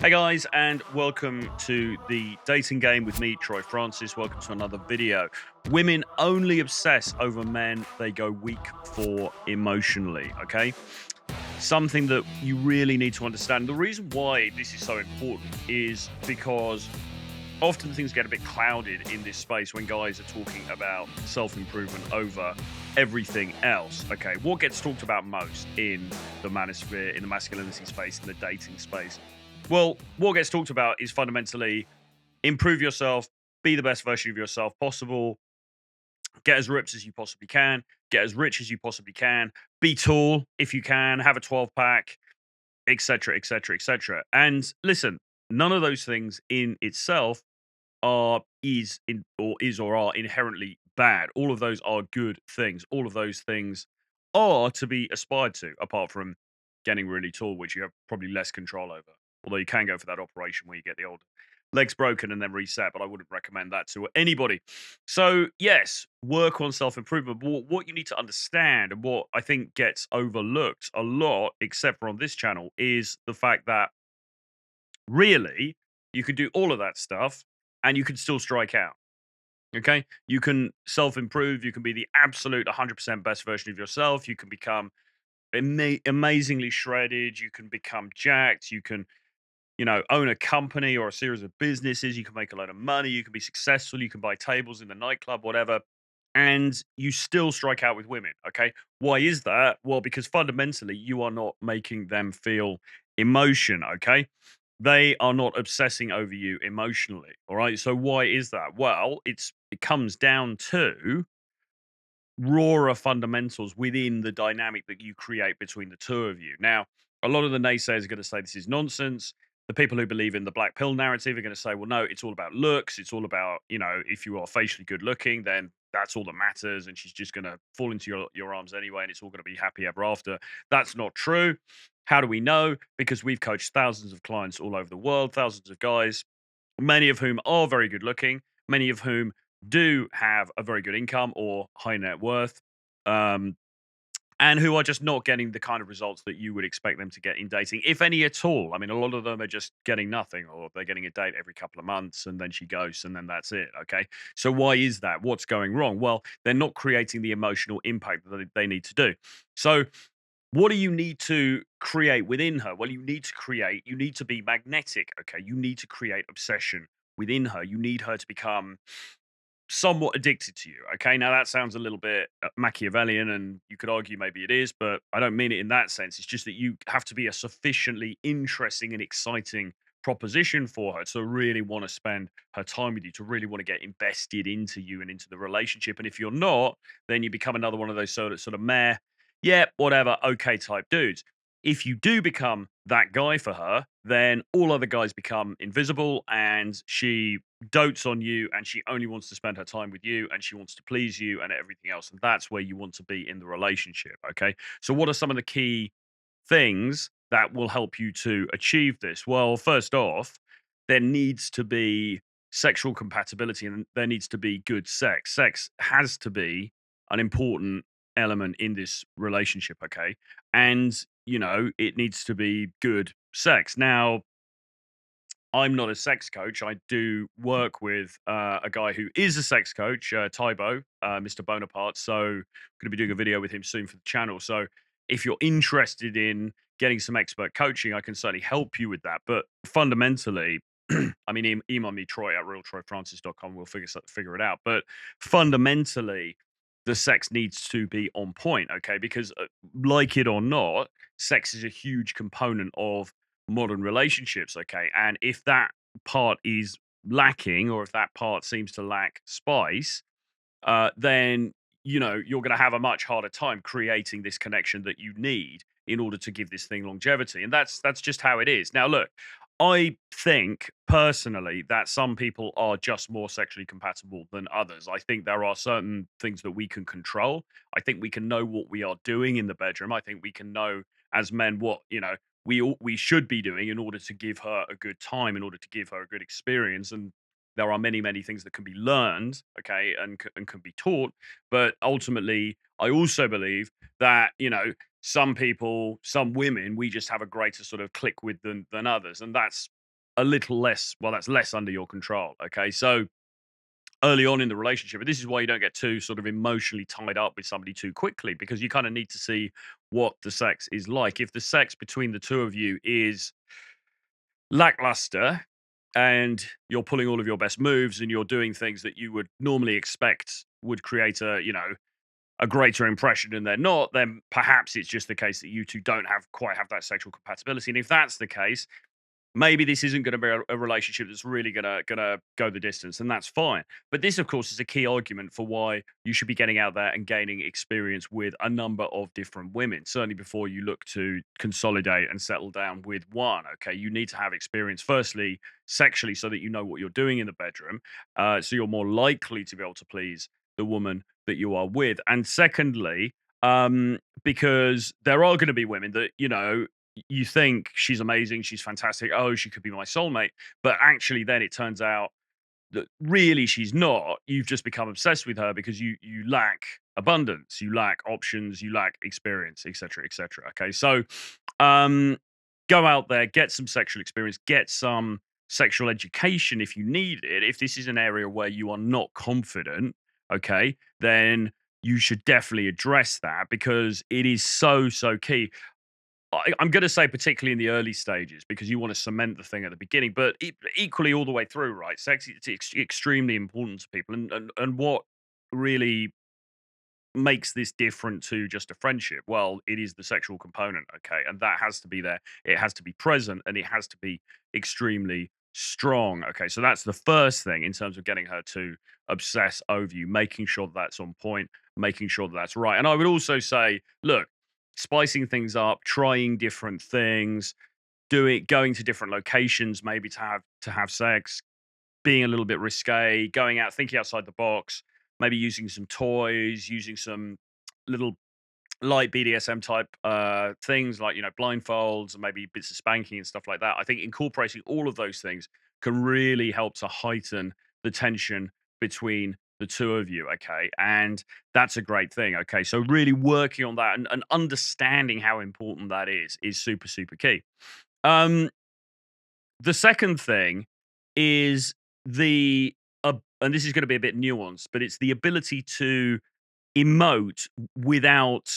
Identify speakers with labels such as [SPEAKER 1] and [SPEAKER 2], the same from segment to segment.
[SPEAKER 1] Hey guys, and welcome to the dating game with me, Troy Francis. Welcome to another video. Women only obsess over men they go weak for emotionally, okay? Something that you really need to understand. The reason why this is so important is because often things get a bit clouded in this space when guys are talking about self-improvement over everything else. Okay, what gets talked about most in the manosphere, in the masculinity space, in the dating space? Well, what gets talked about is fundamentally improve yourself, be the best version of yourself possible, get as ripped as you possibly can, get as rich as you possibly can, be tall if you can, have a 12 pack, etc., etc., etc. And listen, none of those things in itself are or are inherently bad. All of those are good things. All of those things are to be aspired to, apart from getting really tall, which you have probably less control over. Although you can go for that operation where you get the old legs broken and then reset, but I wouldn't recommend that to anybody. So, yes, work on self improvement. But what you need to understand and what I think gets overlooked a lot, except for on this channel, is the fact that really you could do all of that stuff and you can still strike out. Okay. You can self improve. You can be the absolute 100% best version of yourself. You can become amazingly shredded. You can become jacked. You can, own a company or a series of businesses. You can make a lot of money. You can be successful. You can buy tables in the nightclub, whatever. And you still strike out with women. Okay. Why is that? Well, because fundamentally, you are not making them feel emotion. Okay. They are not obsessing over you emotionally. All right. So why is that? Well, it comes down to rawer fundamentals within the dynamic that you create between the two of you. Now, a lot of the naysayers are going to say this is nonsense. The people who believe in the black pill narrative are going to say, well, no, it's all about looks. It's all about, if you are facially good looking, then that's all that matters. And she's just going to fall into your arms anyway. And it's all going to be happy ever after. That's not true. How do we know? Because we've coached thousands of clients all over the world, thousands of guys, many of whom are very good looking, many of whom do have a very good income or high net worth, um, and who are just not getting the kind of results that you would expect them to get in dating, if any at all. I mean, a lot of them are just getting nothing, or they're getting a date every couple of months and then she goes and then that's it. Okay. So, why is that? What's going wrong? Well, they're not creating the emotional impact that they need to do. So, what do you need to create within her? Well, you need to be magnetic. Okay. You need to create obsession within her. You need her to become somewhat addicted to you. Okay. Now, that sounds a little bit Machiavellian, and you could argue maybe it is, but I don't mean it in that sense. It's just that you have to be a sufficiently interesting and exciting proposition for her to really want to spend her time with you, to really want to get invested into you and into the relationship. And if you're not, then you become another one of those sort of meh, yeah, whatever, okay type dudes. If you do become that guy for her, then all other guys become invisible and she dotes on you and she only wants to spend her time with you and she wants to please you and everything else. And that's where you want to be in the relationship. Okay. So, what are some of the key things that will help you to achieve this? Well, first off, there needs to be sexual compatibility and there needs to be good sex. Sex has to be an important element in this relationship. Okay. And, it needs to be good sex. Now, I'm not a sex coach. I do work with a guy who is a sex coach, Tybo, Mr. Bonaparte. So, I'm going to be doing a video with him soon for the channel. So, if you're interested in getting some expert coaching, I can certainly help you with that. But fundamentally, I mean, email me, Troy at realtroyfrancis.com. We'll figure it out. But fundamentally, the sex needs to be on point, okay? Because, like it or not, sex is a huge component of modern relationships, okay? And if that part is lacking, or if that part seems to lack spice, then you're going to have a much harder time creating this connection that you need in order to give this thing longevity. And that's just how it is. Now, look, I think personally that some people are just more sexually compatible than others. I think there are certain things that we can control. I think we can know what we are doing in the bedroom. I think we can know as men what we should be doing in order to give her a good time, in order to give her a good experience. And there are many, many things that can be learned, okay, and can be taught. But ultimately, I also believe that some people, some women, we just have a greater sort of click with than others, and that's a little less, well, that's less under your control. Okay. So early on in the relationship, and this is why you don't get too sort of emotionally tied up with somebody too quickly, because you kind of need to see what the sex is like. If the sex between the two of you is lackluster and you're pulling all of your best moves and you're doing things that you would normally expect would create a, a greater impression and they're not, then perhaps it's just the case that you two don't quite have that sexual compatibility. And if that's the case, maybe this isn't going to be a relationship that's really gonna go the distance, and that's fine. But this, of course, is a key argument for why you should be getting out there and gaining experience with a number of different women. Certainly, before you look to consolidate and settle down with one. Okay, you need to have experience, firstly, sexually, so that you know what you're doing in the bedroom, so you're more likely to be able to please the woman that you are with, and secondly, because there are going to be women that you think she's amazing, she's fantastic, oh, she could be my soulmate, but actually then it turns out that really she's not. You've just become obsessed with her because you lack abundance, you lack options, you lack experience, etc., etc. Okay, so um, go out there, get some sexual experience, get some sexual education if you need it. If this is an area where you are not confident, okay, then you should definitely address that because it is so key. I'm going to say particularly in the early stages because you want to cement the thing at the beginning, but equally all the way through, right? Sex is extremely important to people, and what really makes this different to just a friendship? Well, it is the sexual component, okay, and that has to be there. It has to be present, and it has to be extremely strong. Okay, so that's the first thing in terms of getting her to obsess over you, making sure that that's on point, making sure that that's right. And I would also say, look, spicing things up, trying different things, going to different locations, maybe to have sex, being a little bit risque, going out, thinking outside the box, maybe using some toys, using some little light BDSM type things like blindfolds and maybe bits of spanking and stuff like that. I think incorporating all of those things can really help to heighten the tension between the two of you. Okay, and that's a great thing. Okay, so really working on that and understanding how important that is super key. Um, the second thing is and this is going to be a bit nuanced, but it's the ability to emote without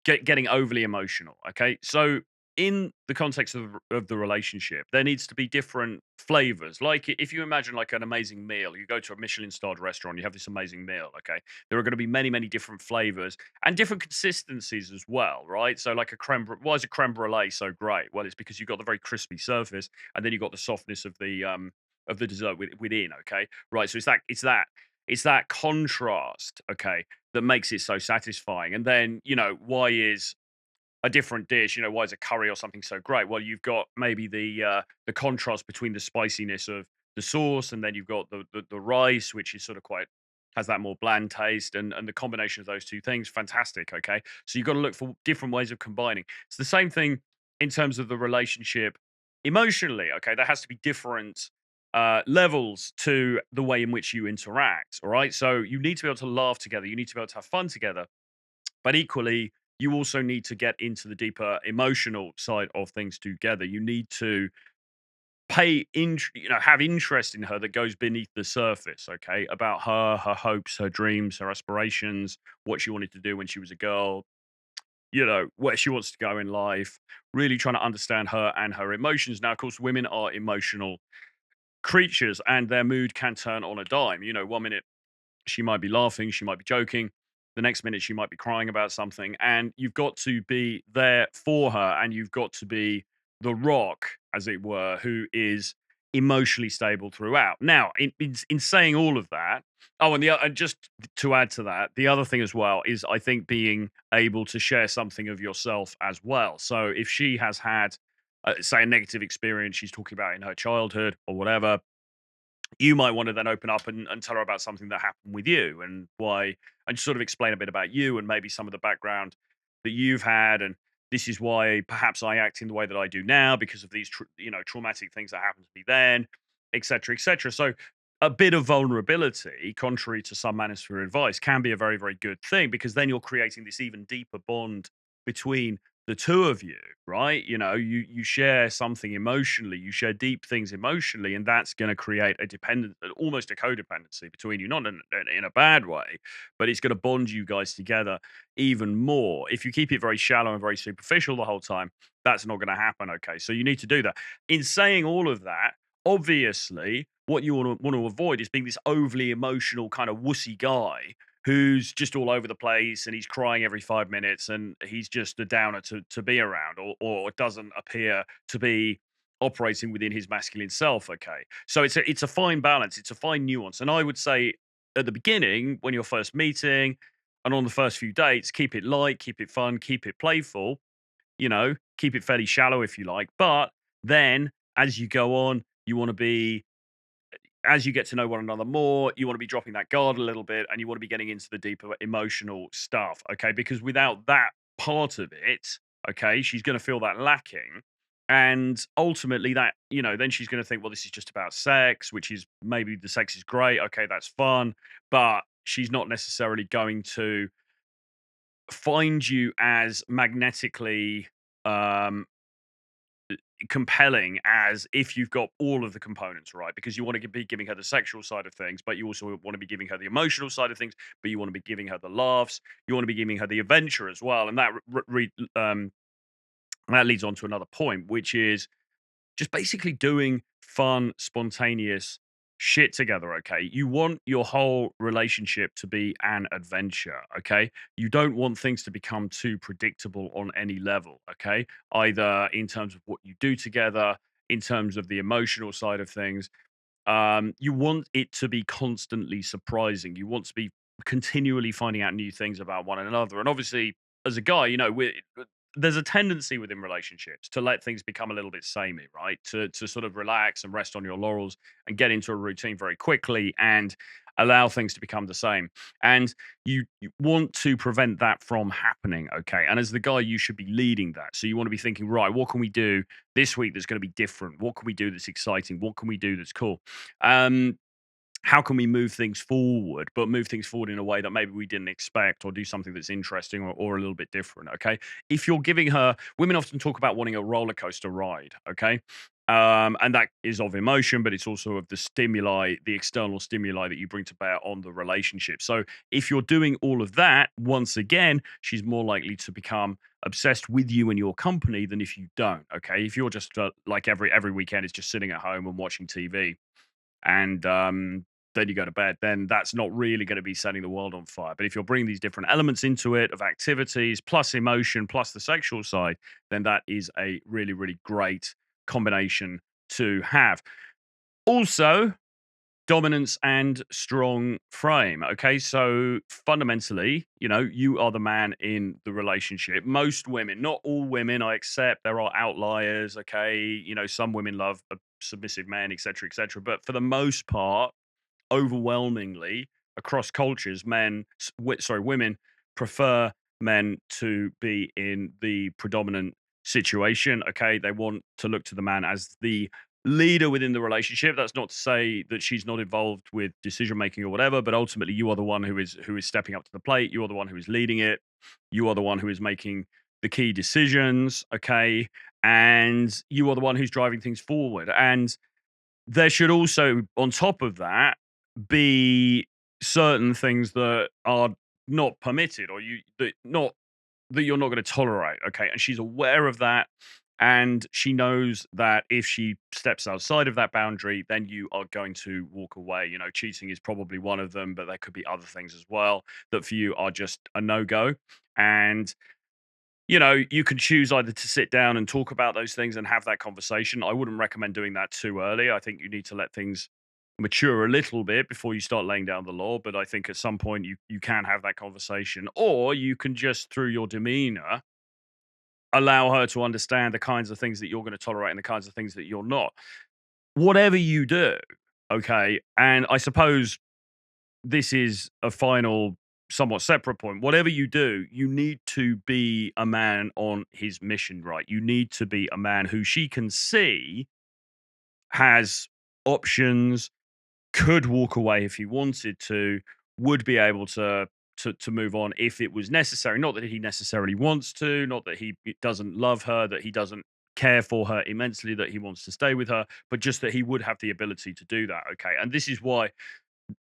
[SPEAKER 1] getting overly emotional. Okay, so in the context of the relationship, there needs to be different flavors. Like if you imagine like an amazing meal, you go to a Michelin-starred restaurant, you have this amazing meal. Okay, there are going to be many different flavors and different consistencies as well, right? So like why is a creme brulee so great? Well, it's because you've got the very crispy surface, and then you've got the softness of the dessert within. Okay, right? So it's that contrast. Okay, that makes it so satisfying. And then, why is a different dish, why is a curry or something so great? Well, you've got maybe the contrast between the spiciness of the sauce, and then you've got the rice, which is sort of quite has that more bland taste, and the combination of those two things, fantastic. Okay. So you've got to look for different ways of combining. It's the same thing in terms of the relationship emotionally. Okay. There has to be different levels to the way in which you interact. All right. So you need to be able to laugh together. You need to be able to have fun together. But equally, you also need to get into the deeper emotional side of things together. You need to have interest in her that goes beneath the surface, okay? About her hopes, her dreams, her aspirations, what she wanted to do when she was a girl, where she wants to go in life, really trying to understand her and her emotions. Now, of course, women are emotional creatures and their mood can turn on a dime. One minute she might be laughing, she might be joking. The next minute, she might be crying about something. And you've got to be there for her. And you've got to be the rock, as it were, who is emotionally stable throughout. Now, in saying all of that, and just to add to that, the other thing as well is I think being able to share something of yourself as well. So if she has had, say, a negative experience she's talking about in her childhood or whatever, you might want to then open up and tell her about something that happened with you and why, and sort of explain a bit about you and maybe some of the background that you've had. And this is why perhaps I act in the way that I do now because of these, traumatic things that happened to me then, etc., etc. So a bit of vulnerability, contrary to some manosphere advice, can be a very, very good thing because then you're creating this even deeper bond between the two of you, right? You share something emotionally, you share deep things emotionally, and that's going to create a dependent, almost a codependency between you, not in a bad way, but it's going to bond you guys together even more. If you keep it very shallow and very superficial the whole time, that's not going to happen. Okay, so you need to do that. In saying all of that, obviously, what you want to avoid is being this overly emotional kind of wussy guy who's just all over the place and he's crying every 5 minutes and he's just a downer to be around, or doesn't appear to be operating within his masculine self. Okay. So it's a fine balance, it's a fine nuance. And I would say at the beginning, when you're first meeting and on the first few dates, keep it light, keep it fun, keep it playful, keep it fairly shallow if you like. But then as you go on, you want to be as you get to know one another more, you want to be dropping that guard a little bit and you want to be getting into the deeper emotional stuff. Okay. Because without that part of it, okay, she's going to feel that lacking. And ultimately, then she's going to think, well, this is just about sex, which is maybe the sex is great. Okay. That's fun. But she's not necessarily going to find you as magnetically um, compelling as if you've got all of the components right, because you want to be giving her the sexual side of things, but you also want to be giving her the emotional side of things, but you want to be giving her the laughs, you want to be giving her the adventure as well. And that leads on to another point, which is just basically doing fun, spontaneous shit together, okay? You want your whole relationship to be an adventure, okay? You don't want things to become too predictable on any level, okay? Either in terms of what you do together, in terms of the emotional side of things, you want it to be constantly surprising. You want to be continually finding out new things about one another. And obviously, as a guy, there's a tendency within relationships to let things become a little bit samey, right? To sort of relax and rest on your laurels and get into a routine very quickly and allow things to become the same. And you want to prevent that from happening, okay? And as the guy, you should be leading that. So you want to be thinking, right, what can we do this week that's going to be different? What can we do that's exciting? What can we do that's cool? Um, how can we move things forward, but move things forward in a way that maybe we didn't expect, or do something that's interesting, or a little bit different? Okay. If you're giving her, women often talk about wanting a roller coaster ride. Okay. And that is of emotion, but it's also of the stimuli, the external stimuli that you bring to bear on the relationship. So if you're doing all of that, once again, she's more likely to become obsessed with you and your company than if you don't. Okay. If you're just like every weekend is just sitting at home and watching TV, and then you go to bed, then that's not really going to be setting the world on fire. But if you're bringing these different elements into it of activities, plus emotion, plus the sexual side, then that is a really, really great combination to have. Also, dominance and strong frame. Okay. So fundamentally, you are the man in the relationship. Most women, not all women, I accept there are outliers. Okay. Some women love submissive men, etc., etc. But for the most part, overwhelmingly across cultures, women prefer men to be in the predominant situation. Okay, they want to look to the man as the leader within the relationship. That's not to say that she's not involved with decision making or whatever, but ultimately you are the one who is stepping up to the plate. You are the one who is leading it. You are the one who is making the key decisions. Okay, and you are the one who's driving things forward. And there should also, on top of that, be certain things that are not permitted, or that you're not going to tolerate. Okay. And she's aware of that. And she knows that if she steps outside of that boundary, then you are going to walk away. Cheating is probably one of them, but there could be other things as well that for you are just a no go. And you can choose either to sit down and talk about those things and have that conversation. I wouldn't recommend doing that too early. I think you need to let things mature a little bit before you start laying down the law. But I think at some point you can have that conversation, or you can just through your demeanor allow her to understand the kinds of things that you're going to tolerate and the kinds of things that you're not. Whatever you do, okay. And I suppose this is a final, somewhat separate point. Whatever you do, you need to be a man on his mission, right? You need to be a man who she can see has options, could walk away if he wanted to, would be able to to move on if it was necessary. Not that he necessarily wants to, not that he doesn't love her, that he doesn't care for her immensely, that he wants to stay with her, but just that he would have the ability to do that. Okay. And this is why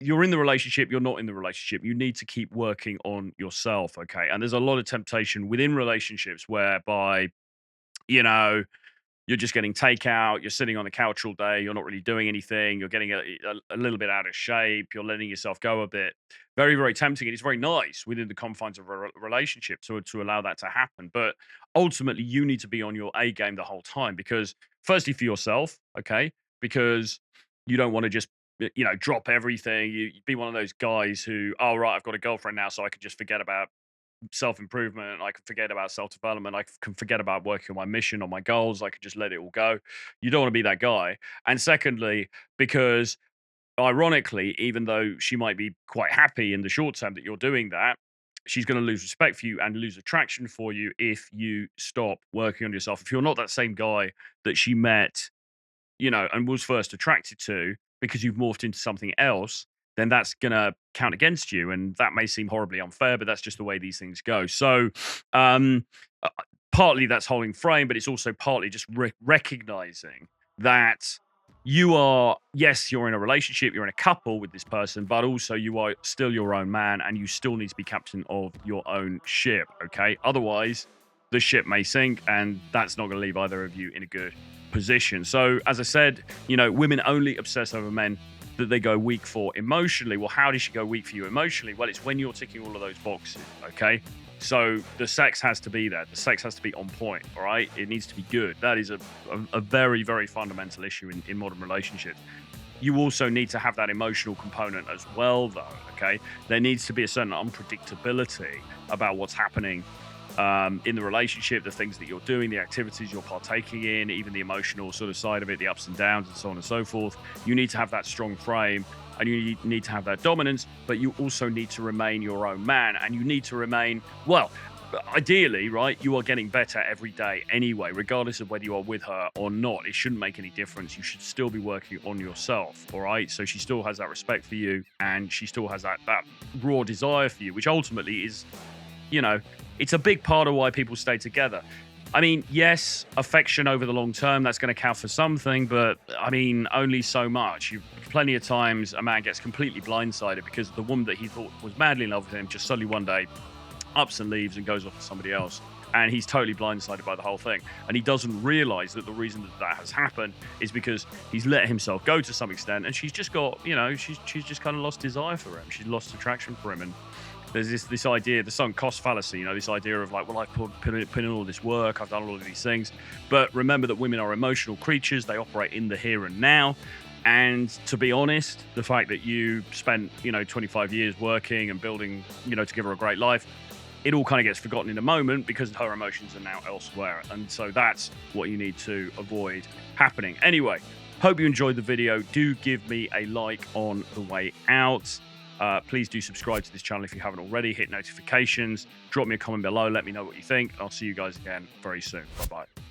[SPEAKER 1] you're in the relationship, you're not in the relationship. You need to keep working on yourself. Okay. And there's a lot of temptation within relationships whereby, you know, you're just getting takeout, you're sitting on the couch all day, you're not really doing anything, you're getting a little bit out of shape, you're letting yourself go a bit. Very, very tempting. And it's very nice within the confines of a relationship to allow that to happen. But ultimately, you need to be on your A game the whole time because, firstly, for yourself, okay, because you don't want to just drop everything. You be one of those guys who, oh, right, I've got a girlfriend now, so I can just forget about self-improvement. I can forget about self-development. I can forget about working on my mission, on my goals. I can just let it all go. You don't want to be that guy. And secondly, because ironically, even though she might be quite happy in the short term that you're doing that, she's going to lose respect for you and lose attraction for you if you stop working on yourself. If you're not that same guy that she met, and was first attracted to because you've morphed into something else, then that's going to count against you. And that may seem horribly unfair, but that's just the way these things go. So, um, uh, partly that's holding frame, but it's also partly just recognizing that yes, you're in a relationship, you're in a couple with this person, but also you are still your own man and you still need to be captain of your own ship. Okay. Otherwise, the ship may sink and that's not going to leave either of you in a good position. So, as I said, women only obsess over men that they go weak for emotionally. Well, how does she go weak for you emotionally? Well, it's when you're ticking all of those boxes, okay? So the sex has to be there. The sex has to be on point, all right? It needs to be good. That is a very, very fundamental issue in modern relationships. You also need to have that emotional component as well, though, okay? There needs to be a certain unpredictability about what's happening in the relationship, the things that you're doing, the activities you're partaking in, even the emotional sort of side of it, the ups and downs and so on and so forth. You need to have that strong frame and you need to have that dominance, but you also need to remain your own man and you need to remain, well, ideally, right, you are getting better every day anyway, regardless of whether you are with her or not. It shouldn't make any difference. You should still be working on yourself, all right? So she still has that respect for you and she still has that raw desire for you, which ultimately is, it's a big part of why people stay together. I mean, yes, affection over the long term, that's going to count for something, but I mean, only so much. Plenty of times a man gets completely blindsided because the woman that he thought was madly in love with him just suddenly one day ups and leaves and goes off to somebody else. And he's totally blindsided by the whole thing. And he doesn't realize that the reason that has happened is because he's let himself go to some extent. And she's just got, she's just kind of lost desire for him. She's lost attraction for him. And there's this idea, the sunk cost fallacy, this idea of like, well, I've put in all this work, I've done all of these things. But remember that women are emotional creatures. They operate in the here and now. And to be honest, the fact that you spent, 25 years working and building, to give her a great life, it all kind of gets forgotten in a moment because her emotions are now elsewhere. And so that's what you need to avoid happening. Anyway, hope you enjoyed the video. Do give me a like on the way out. Please do subscribe to this channel if you haven't already. Hit notifications. Drop me a comment below. Let me know what you think. I'll see you guys again very soon. Bye-bye.